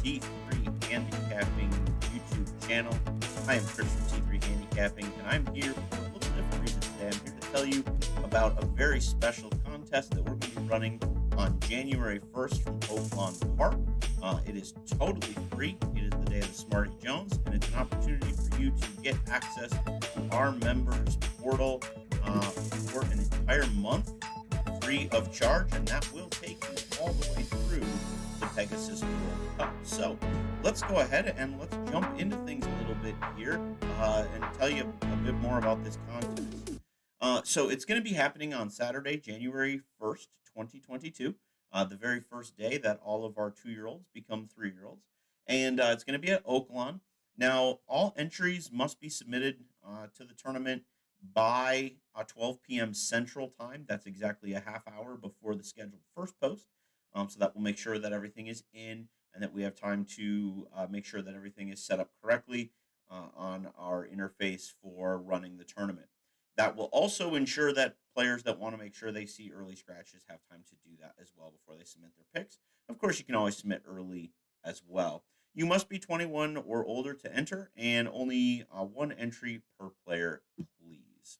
T3 Handicapping YouTube channel. I am Chris from T3 Handicapping, and I'm here for a little different reason today. I'm here to tell you about a very special contest that we're going to be running on January 1st from Oaklawn Park. It is totally free. It is the day of the Smarty Jones, and it's an opportunity for you to get access to our members portal for an entire month free of charge, and that will take you all the way through the Pegasus World Cup. So let's go ahead and let's jump into things a little bit here and tell you a bit more about this contest. So it's going to be happening on Saturday, January 1st, 2022, the very first day that all of our 2-year-olds become 3-year-olds. And it's going to be at Oaklawn. Now, all entries must be submitted to the tournament by 12 p.m. Central Time. That's exactly a half hour before the scheduled first post. So that will make sure that everything is in and that we have time to make sure that everything is set up correctly on our interface for running the tournament. That will also ensure that players that want to make sure they see early scratches have time to do that as well before they submit their picks. Of course, you can always submit early as well. You must be 21 or older to enter, and only one entry per player, please.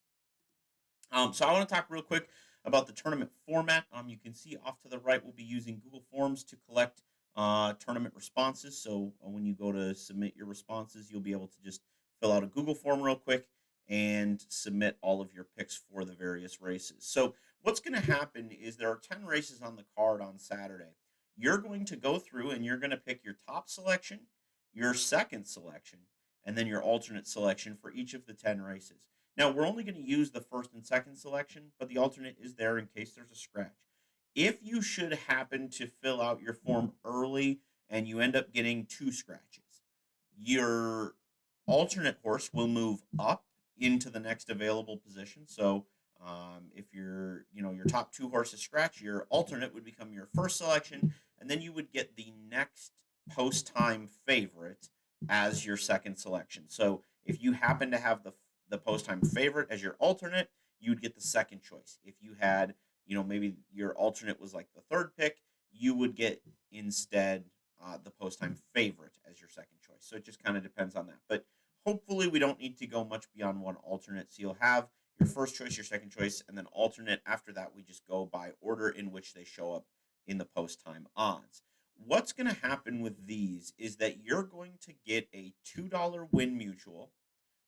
So I want to talk real quick about the tournament format. You can see off to the right, we'll be using Google Forms to collect tournament responses. So when you go to submit your responses, you'll be able to just fill out a Google form real quick and submit all of your picks for the various races. So what's going to happen is there are 10 races on the card on Saturday. You're going to go through and you're going to pick your top selection, your second selection, and then your alternate selection for each of the 10 races. Now, we're only going to use the first and second selection, but the alternate is there in case there's a scratch. If you should happen to fill out your form early and you end up getting 2 scratches, your alternate horse will move up into the next available position. So if your top 2 horses scratch, your alternate would become your first selection, and then you would get the next post-time favorite as your second selection. So if you happen to have the post-time favorite as your alternate, you'd get the second choice. If you had, maybe your alternate was like the third pick, you would get instead the post-time favorite as your second choice. So it just kind of depends on that. But hopefully we don't need to go much beyond one alternate. So you'll have your first choice, your second choice, and then alternate. After that, we just go by order in which they show up in the post-time odds. What's going to happen with these is that you're going to get a $2 win mutual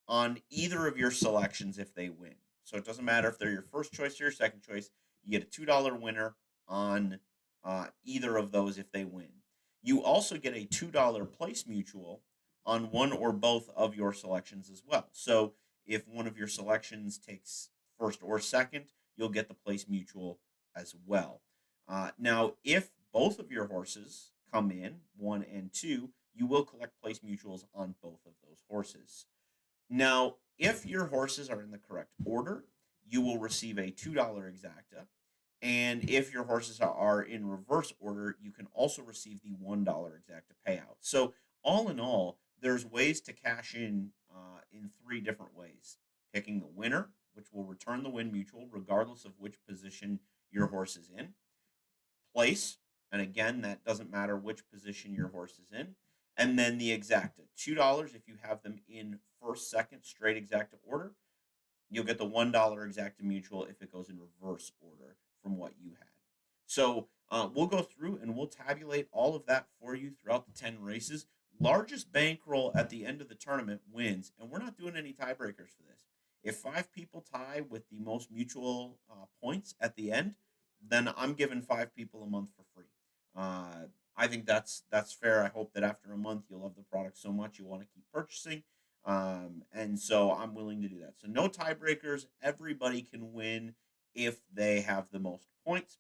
on either of your selections if they win. So it doesn't matter if they're your first choice or your second choice. You get a $2 winner on either of those if they win. You also get a $2 place mutual on one or both of your selections as well. So if one of your selections takes first or second, you'll get the place mutual as well. Now, if both of your horses come in, 1 and 2, you will collect place mutuals on both of those horses. Now, if your horses are in the correct order, you will receive a $2 exacta. And if your horses are in reverse order, you can also receive the $1 exacta payout. So all in all, there's ways to cash in 3 different ways. Picking the winner, which will return the win mutual regardless of which position your horse is in. Place, and again, that doesn't matter which position your horse is in. And then the exacta, $2 if you have them in first, second, straight exacta order. You'll get the $1 exacta mutual if it goes in reverse order from what you had. So we'll go through and we'll tabulate all of that for you throughout the 10 races. Largest bankroll at the end of the tournament wins, and we're not doing any tiebreakers for this. If 5 people tie with the most mutual points at the end, then I'm giving 5 people a month for free. I think that's fair. I hope that after a month you'll love the product so much you want to keep purchasing, and so I'm willing to do that. So no tiebreakers. Everybody can win if they have the most points.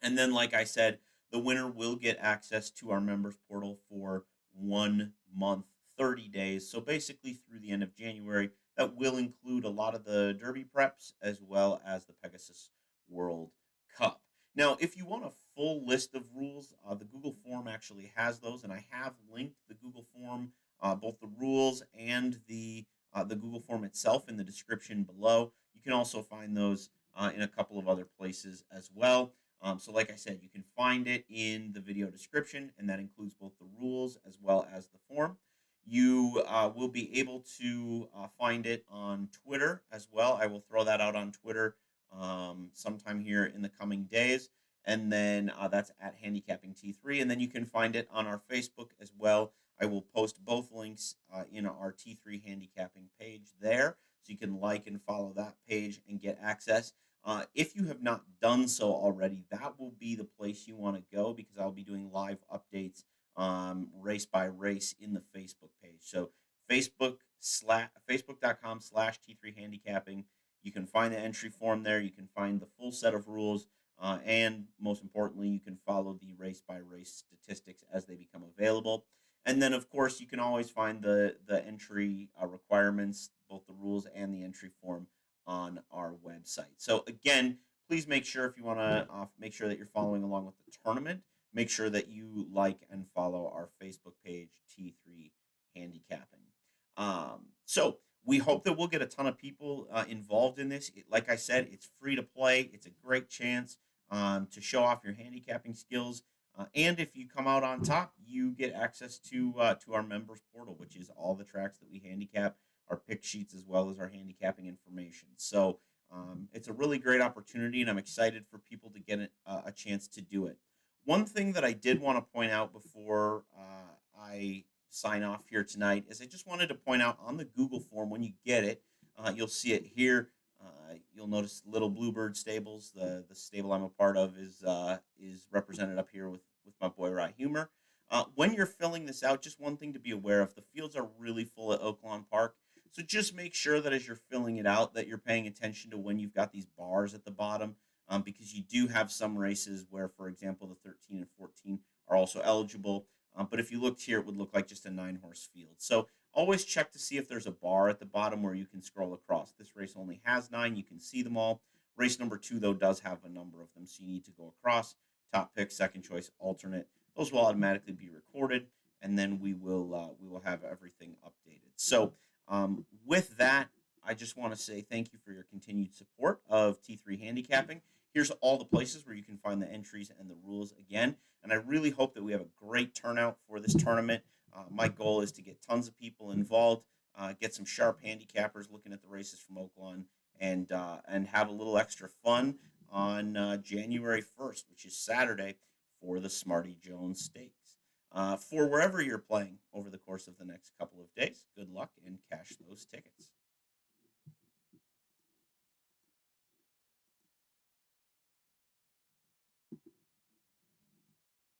And then, like I said, the winner will get access to our members portal for 1 month, 30 days. So basically through the end of January, that will include a lot of the Derby preps as well as the Pegasus World Cup. Now, if you want a full list of rules, the Google form actually has those, and I have linked the Google form, both the rules and the Google form itself in the description below. You can also find those in a couple of other places as well. So like I said, you can find it in the video description, and that includes both the rules as well as the form. You will be able to find it on Twitter as well. I will throw that out on Twitter sometime here in the coming days. And then that's at Handicapping T3. And then you can find it on our Facebook as well. I will post both links in our T3 Handicapping page there. So you can like and follow that page and get access. If you have not done so already, that will be the place you want to go because I'll be doing live updates race by race in the Facebook page. So Facebook.com/T3 Handicapping. You can find the entry form there. You can find the full set of rules. And most importantly, you can follow the race by race statistics as they become available. And then, of course, you can always find the entry requirements, both the rules and the entry form on our website. So again, please make sure if you want to make sure that you're following along with the tournament, make sure that you like and follow our Facebook page, T3 Handicapping. So we hope that we'll get a ton of people involved in this. Like I said, it's free to play. It's a great chance to show off your handicapping skills. And if you come out on top, you get access to our members portal, which is all the tracks that we handicap, our pick sheets, as well as our handicapping information. So it's a really great opportunity, and I'm excited for people to get a chance to do it. One thing that I did want to point out before I sign off here tonight is I just wanted to point out on the Google form when you get it, you'll see it here. You'll notice Little Bluebird Stables. The stable I'm a part of is represented up here with my boy Rye Humor. When you're filling this out, just one thing to be aware of: the fields are really full at Oaklawn Park. So just make sure that as you're filling it out, that you're paying attention to when you've got these bars at the bottom, because you do have some races where, for example, the 13 and 14 are also eligible. But if you looked here, it would look like just a 9-horse field. So always check to see if there's a bar at the bottom where you can scroll across. This race only has 9. You can see them all. Race number 2, though, does have a number of them, so you need to go across. Top pick, second choice, alternate. Those will automatically be recorded, and then we will have everything updated. So with that, I just want to say thank you for your continued support of T3 Handicapping. Here's all the places where you can find the entries and the rules again. And I really hope that we have a great turnout for this tournament. My goal is to get tons of people involved, get some sharp handicappers looking at the races from Oaklawn, and have a little extra fun on January 1st, which is Saturday, for the Smarty Jones Stakes. For wherever you're playing over the course of the next couple of days, good luck and cash those tickets.